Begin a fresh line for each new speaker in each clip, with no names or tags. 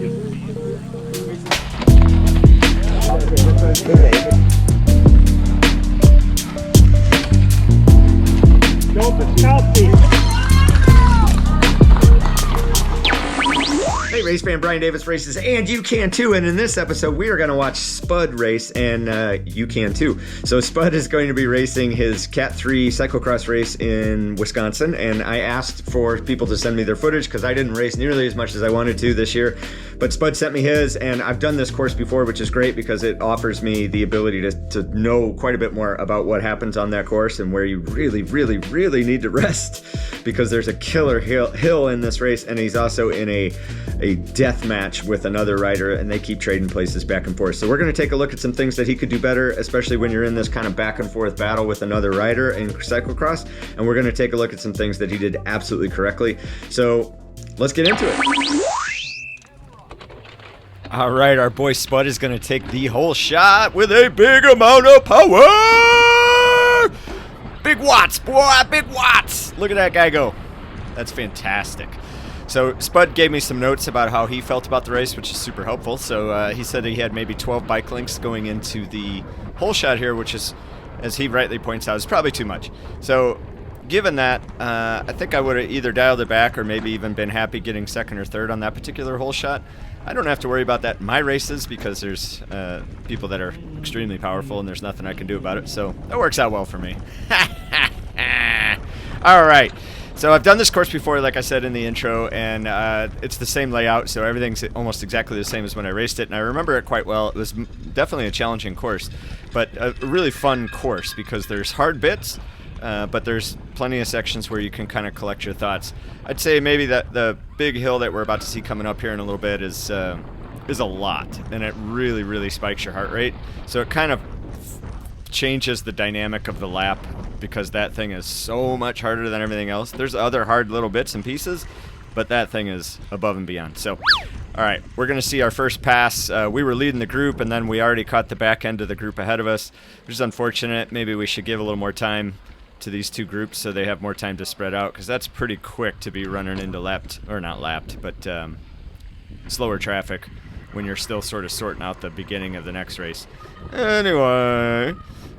Hey, race fan, Brian Davis races, and you can too. And in this episode, we are going to watch Spud race, and you can too. So Spud is going to be racing his Cat 3 cyclocross race in Wisconsin, and I asked for people to send me their footage because I didn't race nearly as much as I wanted to this year. But Spud sent me his, and I've done this course before, which is great because it offers me the ability to know quite a bit more about what happens on that course and where you really, really, really need to rest because there's a killer hill in this race, and he's also in a death match with another rider, and they keep trading places back and forth. So we're going to take a look at some things that he could do better, especially when you're in this kind of back and forth battle with another rider in cyclocross, and we're going to take a look at some things that he did absolutely correctly. So let's get into it. All right, our boy Spud is going to take the whole shot with a big amount of power. Big watts, boy, big watts. Look at that guy go. That's fantastic. So Spud gave me some notes about how he felt about the race, which is super helpful. So he said he had maybe 12 bike links going into the whole shot here, which is, as he rightly points out, is probably too much. So given that, I think I would have either dialed it back or maybe even been happy getting second or third on that particular whole shot. I don't have to worry about that in my races because there's people that are extremely powerful and there's nothing I can do about it. So that works out well for me. All right. So I've done this course before, like I said in the intro, and it's the same layout, so everything's almost exactly the same as when I raced it, and I remember it quite well. It was definitely a challenging course, but a really fun course because there's hard bits, but there's plenty of sections where you can kind of collect your thoughts. I'd say maybe that the big hill that we're about to see coming up here in a little bit is a lot, and it really, really spikes your heart rate. So it kind of changes the dynamic of the lap because that thing is so much harder than everything else. There's other hard little bits and pieces, but that thing is above and beyond. So, all right, we're going to see our first pass. We were leading the group, and then we already caught the back end of the group ahead of us, which is unfortunate. Maybe we should give a little more time to these two groups so they have more time to spread out, because that's pretty quick to be running into slower traffic when you're still sort of sorting out the beginning of the next race. Anyway,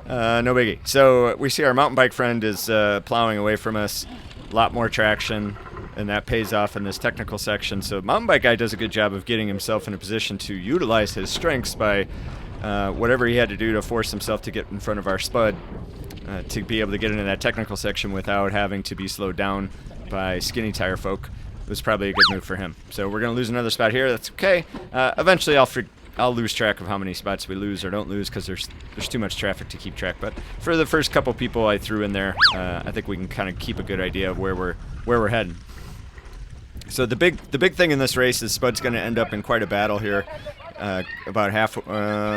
no biggie. So we see our mountain bike friend is plowing away from us. A lot more traction, and that pays off in this technical section. So mountain bike guy does a good job of getting himself in a position to utilize his strengths by whatever he had to do to force himself to get in front of our Spud to be able to get into that technical section without having to be slowed down by skinny tire folk. It was probably a good move for him. So we're going to lose another spot here. That's okay. Eventually I'll lose track of how many spots we lose or don't lose because there's too much traffic to keep track. But for the first couple people I threw in there, I think we can kind of keep a good idea of where we're heading. So the big thing in this race is Spud's going to end up in quite a battle here, about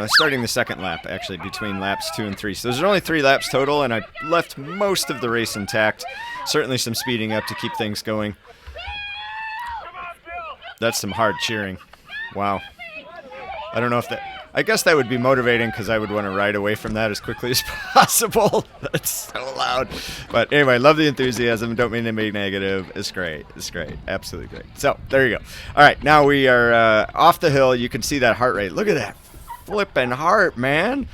starting the second lap, actually, between laps 2 and 3. So there's only 3 laps total, and I left most of the race intact. Certainly some speeding up to keep things going. That's some hard cheering. Wow. I don't know if that... I guess that would be motivating because I would want to ride away from that as quickly as possible. That's so loud. But anyway, love the enthusiasm. Don't mean to be negative. It's great. It's great. Absolutely great. So there you go. All right, now we are off the hill. You can see that heart rate. Look at that flipping heart, man.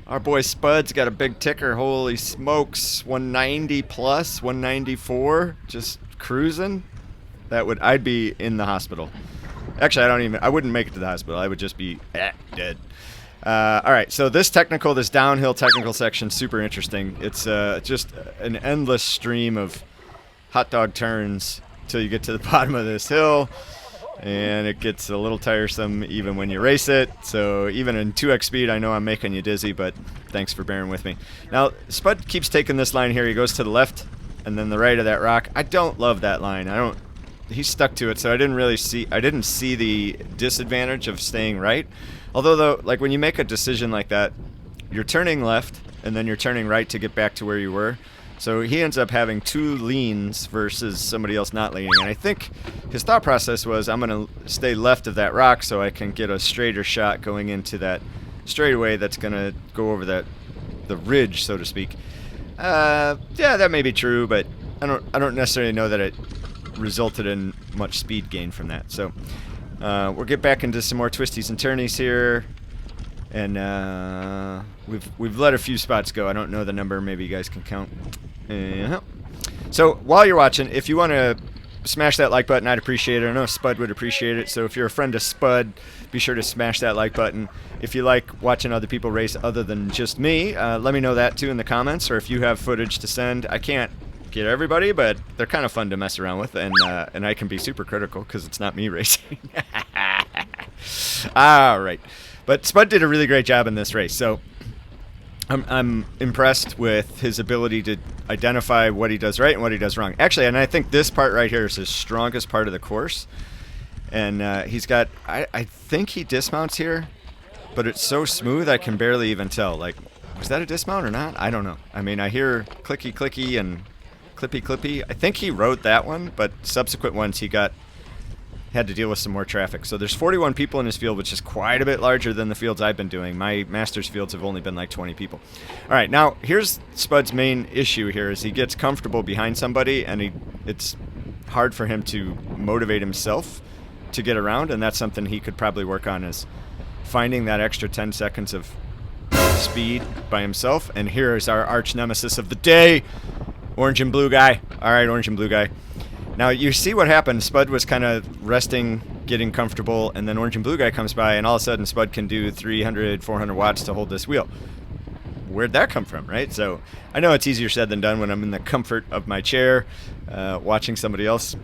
Our boy Spud's got a big ticker. Holy smokes. 190 plus, 194. Just cruising. I'd be in the hospital. Actually, I wouldn't make it to the hospital. I would just be dead. All right, so this downhill technical section, super interesting. It's just an endless stream of hot dog turns until you get to the bottom of this hill, and it gets a little tiresome even when you race it. So even in 2x speed, I know I'm making you dizzy, but thanks for bearing with me. Now, Spud keeps taking this line here. He goes to the left and then the right of that rock. I don't love that line. He stuck to it, so I didn't see the disadvantage of staying right. Although, though, like when you make a decision like that, you're turning left and then you're turning right to get back to where you were. So he ends up having 2 leans versus somebody else not leaning. And I think his thought process was, I'm going to stay left of that rock so I can get a straighter shot going into that straightaway that's going to go over the ridge, so to speak. Yeah, that may be true, but I don't necessarily know that it resulted in much speed gain from that. So We'll get back into some more twisties and turnies here. And we've let a few spots go. I don't know the number. Maybe you guys can count. So while you're watching, if you want to smash that like button, I'd appreciate it. I know Spud would appreciate it. So if you're a friend of Spud, be sure to smash that like button. If you like watching other people race other than just me, let me know that too in the comments. Or if you have footage to send, I can't get everybody, but they're kind of fun to mess around with, and I can be super critical because it's not me racing. All right, but Spud did a really great job in this race, so I'm impressed with his ability to identify what he does right and what he does wrong. Actually, and I think this part right here is his strongest part of the course, and he's got I think he dismounts here, but it's so smooth I can barely even tell. Like, was that a dismount or not? I don't know. I mean, I hear clicky clicky and clippy clippy. I think he rode that one, but subsequent ones he had to deal with some more traffic. So there's 41 people in his field, which is quite a bit larger than the fields I've been doing. My Masters fields have only been like 20 people. All right, now here's Spud's main issue here is he gets comfortable behind somebody, and it's hard for him to motivate himself to get around, and that's something he could probably work on, is finding that extra 10 seconds of speed by himself. And here is our arch nemesis of the day, orange and blue guy. All right, orange and blue guy. Now, you see what happened. Spud was kind of resting, getting comfortable, and then orange and blue guy comes by, and all of a sudden Spud can do 300, 400 watts to hold this wheel. Where'd that come from, right? So I know it's easier said than done when I'm in the comfort of my chair, watching somebody else's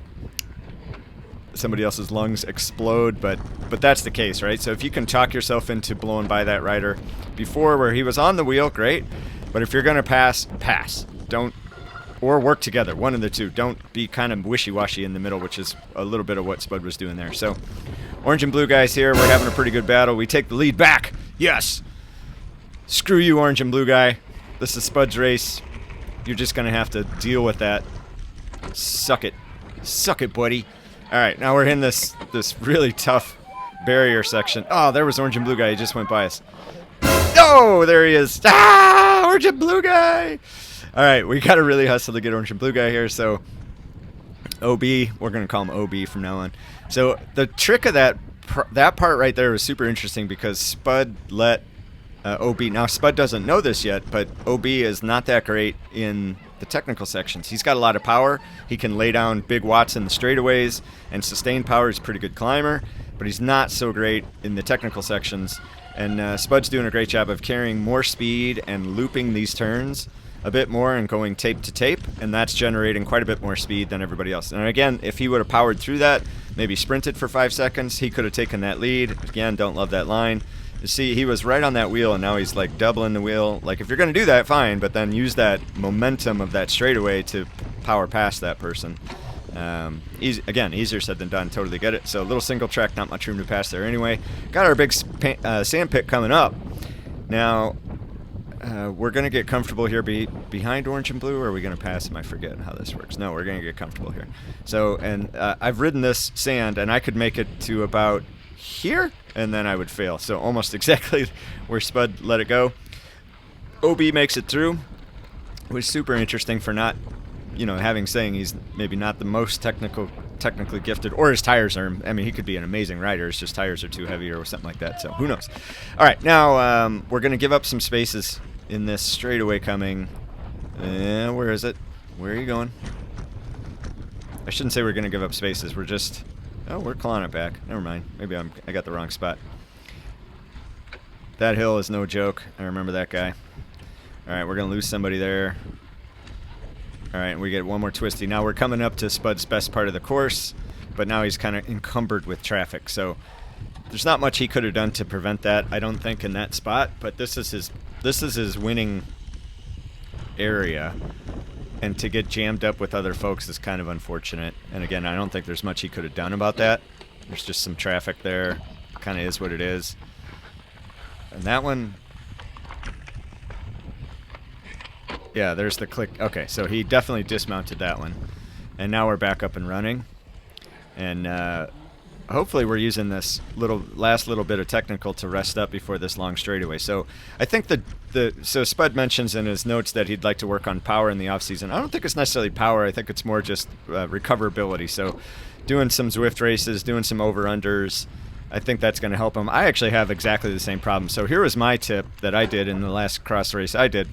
lungs explode, but that's the case, right? So if you can talk yourself into blowing by that rider before where he was on the wheel, great. But if you're going to pass. Don't. Or work together, one of the two. Don't be kind of wishy-washy in the middle, which is a little bit of what Spud was doing there. So, orange and blue guys here. We're having a pretty good battle. We take the lead back. Yes! Screw you, orange and blue guy. This is Spud's race. You're just going to have to deal with that. Suck it. Suck it, buddy. All right, now we're in this really tough barrier section. Oh, there was orange and blue guy. He just went by us. Oh, there he is. Ah, orange and blue guy. All right, we got to really hustle to get orange and blue guy here. So, OB, we're going to call him OB from now on. So, the trick of that part right there was super interesting because Spud let OB. Now, Spud doesn't know this yet, but OB is not that great in the technical sections. He's got a lot of power. He can lay down big watts in the straightaways and sustain power. He's a pretty good climber, but he's not so great in the technical sections. And Spud's doing a great job of carrying more speed and looping these turns a bit more and going tape to tape, and that's generating quite a bit more speed than everybody else. And again, if he would have powered through that, maybe sprinted for 5 seconds, he could have taken that lead. Again, don't love that line. You see, he was right on that wheel, and now he's like doubling the wheel. Like, if you're going to do that, fine, but then use that momentum of that straightaway to power past that person. Again, easier said than done. Totally get it. So, little single track, not much room to pass there anyway. Got our big sand pit coming up. Now, we're going to get comfortable here behind orange and blue, or are we going to pass him? I forget how this works. No, we're going to get comfortable here. So, and I've ridden this sand, and I could make it to about here, and then I would fail. So almost exactly where Spud let it go. OB makes it through. It was super interesting for not, saying he's maybe not the most technically gifted, or his tires are, I mean, he could be an amazing rider. It's just tires are too heavy or something like that. So who knows? All right, now we're going to give up some spaces in this straightaway coming. Where is it? Where are you going? I shouldn't say we're going to give up spaces. We're just... Oh, we're clawing it back. Never mind. Maybe I got the wrong spot. That hill is no joke. I remember that guy. All right, we're going to lose somebody there. All right, we get one more twisty. Now we're coming up to Spud's best part of the course, but now he's kind of encumbered with traffic. So there's not much he could have done to prevent that, I don't think, in that spot. But this is his winning area. And to get jammed up with other folks is kind of unfortunate. And again, I don't think there's much he could have done about that. There's just some traffic there. Kind of is what it is. And that one... Yeah, there's the click. Okay, so he definitely dismounted that one. And now we're back up and running. And hopefully we're using this last little bit of technical to rest up before this long straightaway. So I think so Spud mentions in his notes that he'd like to work on power in the off season. I don't think it's necessarily power. I think it's more just recoverability. So doing some Zwift races, doing some over-unders. I think that's going to help him. I actually have exactly the same problem. So here was my tip that I did in the last cross race I did.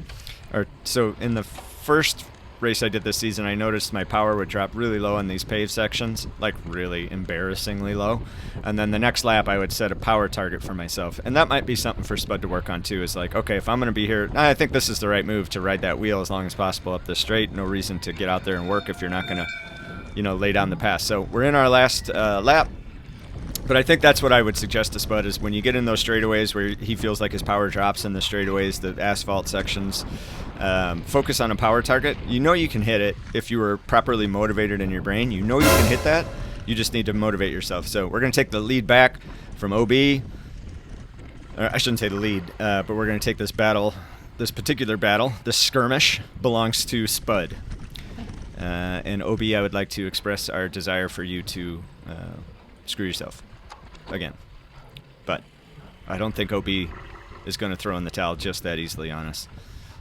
So in the first race I did this season, I noticed my power would drop really low in these paved sections, like really embarrassingly low. And then the next lap I would set a power target for myself. And that might be something for Spud to work on too, is like, okay, if I'm going to be here, I think this is the right move to ride that wheel as long as possible up the straight. No reason to get out there and work if you're not going to, lay down the pass. So we're in our last lap. But I think that's what I would suggest to Spud, is when you get in those straightaways where he feels like his power drops in the straightaways, the asphalt sections, focus on a power target. You can hit it if you were properly motivated in your brain. You can hit that. You just need to motivate yourself. So we're going to take the lead back from OB. I shouldn't say the lead, but we're going to take this battle, this particular battle, this skirmish, belongs to Spud. And OB, I would like to express our desire for you to screw yourself again. But I don't think OB is going to throw in the towel just that easily on us.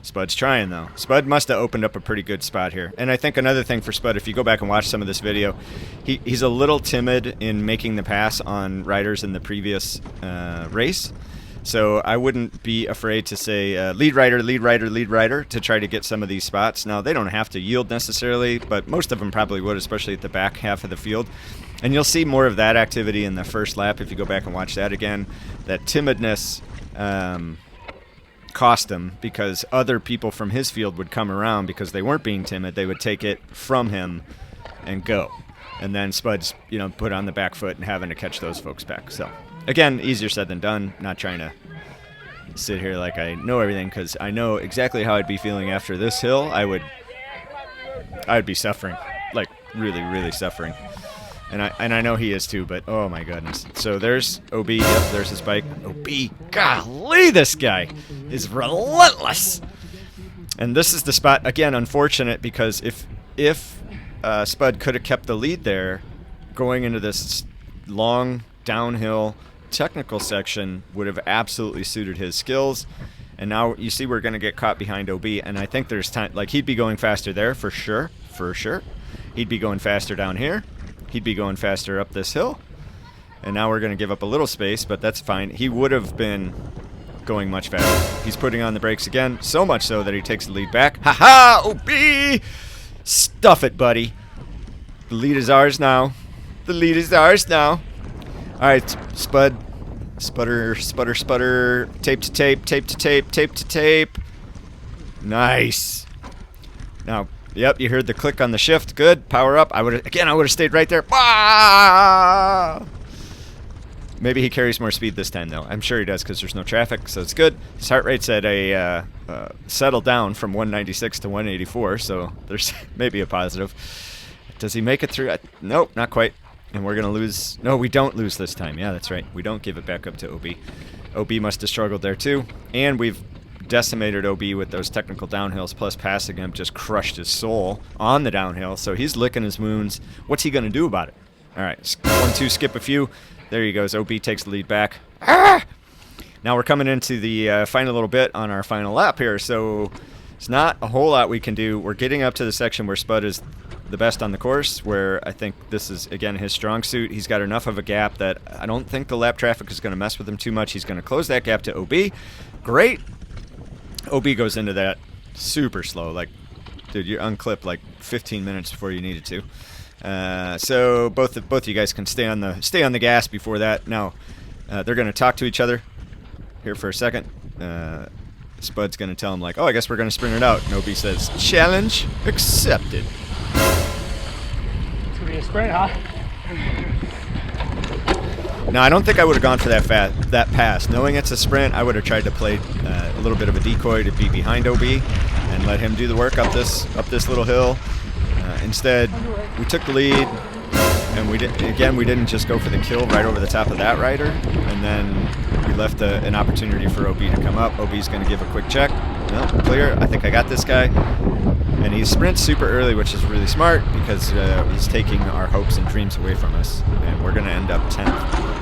Spud's trying, though. Spud must have opened up a pretty good spot here. And I think another thing for Spud, if you go back and watch some of this video, he's a little timid in making the pass on riders in the previous race. So I wouldn't be afraid to say lead rider, lead rider, lead rider to try to get some of these spots. Now, they don't have to yield necessarily, but most of them probably would, especially at the back half of the field. And you'll see more of that activity in the first lap if you go back and watch that again. That timidness cost him, because other people from his field would come around because they weren't being timid. They would take it from him and go. And then Spud's, put on the back foot and having to catch those folks back. So, again, easier said than done. Not trying to sit here like I know everything, because I know exactly how I'd be feeling after this hill. I'd be suffering, like really, really suffering. And I know he is too, but oh my goodness. So there's OB, yep, there's his bike. OB, golly, this guy is relentless. And this is the spot, again, unfortunate, because if Spud could have kept the lead there, going into this long downhill technical section would have absolutely suited his skills. And now you see we're going to get caught behind OB, and I think there's time, like he'd be going faster there for sure. He'd be going faster down here. He'd be going faster up this hill. And now we're going to give up a little space, but that's fine. He would have been going much faster. He's putting on the brakes again, so much so that he takes the lead back. Ha-ha! OB! Stuff it, buddy. The lead is ours now. The lead is ours now. All right, Spud. Sputter. Tape to tape, tape to tape, tape to tape. Nice. Now, yep, you heard the click on the shift. Good. Power up. I would have stayed right there. Ah! Maybe he carries more speed this time, though. I'm sure he does, because there's no traffic, so it's good. His heart rate's at a settle down from 196 to 184, so there's maybe a positive. Does he make it through? Nope, not quite. And we're going to lose. No, we don't lose this time. Yeah, that's right. We don't give it back up to OB. OB must have struggled there, too. And we've decimated OB with those technical downhills, plus passing him just crushed his soul on the downhill. So he's licking his wounds. What's he going to do about it? All right, 1-2, skip a few. There he goes. OB takes the lead back. Ah! Now we're coming into the final little bit on our final lap here. So it's not a whole lot we can do. We're getting up to the section where Spud is the best on the course, where I think this is, again, his strong suit. He's got enough of a gap that I don't think the lap traffic is going to mess with him too much. He's going to close that gap to OB. Great. OB goes into that super slow. Like, dude, you're unclipped like 15 minutes before you needed to. So both of you guys can stay on the gas before that. Now, they're going to talk to each other here for a second. Spud's going to tell him, like, oh, I guess we're going to sprint it out. And OB says, challenge accepted.
It's going to be a sprint, huh?
No, I don't think I would have gone for that pass. Knowing it's a sprint, I would have tried to play a little bit of a decoy to be behind OB and let him do the work up this little hill. Instead, we took the lead, and we didn't just go for the kill right over the top of that rider, and then we left an opportunity for OB to come up. OB's going to give a quick check. No, clear. I think I got this guy. And he sprints super early, which is really smart, because he's taking our hopes and dreams away from us. And we're going to end up 10th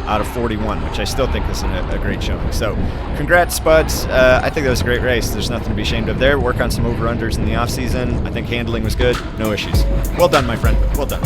out of 41, which I still think is a great showing. So congrats, Spuds. I think that was a great race. There's nothing to be ashamed of there. Work on some over-unders in the off-season. I think handling was good. No issues. Well done, my friend. Well done.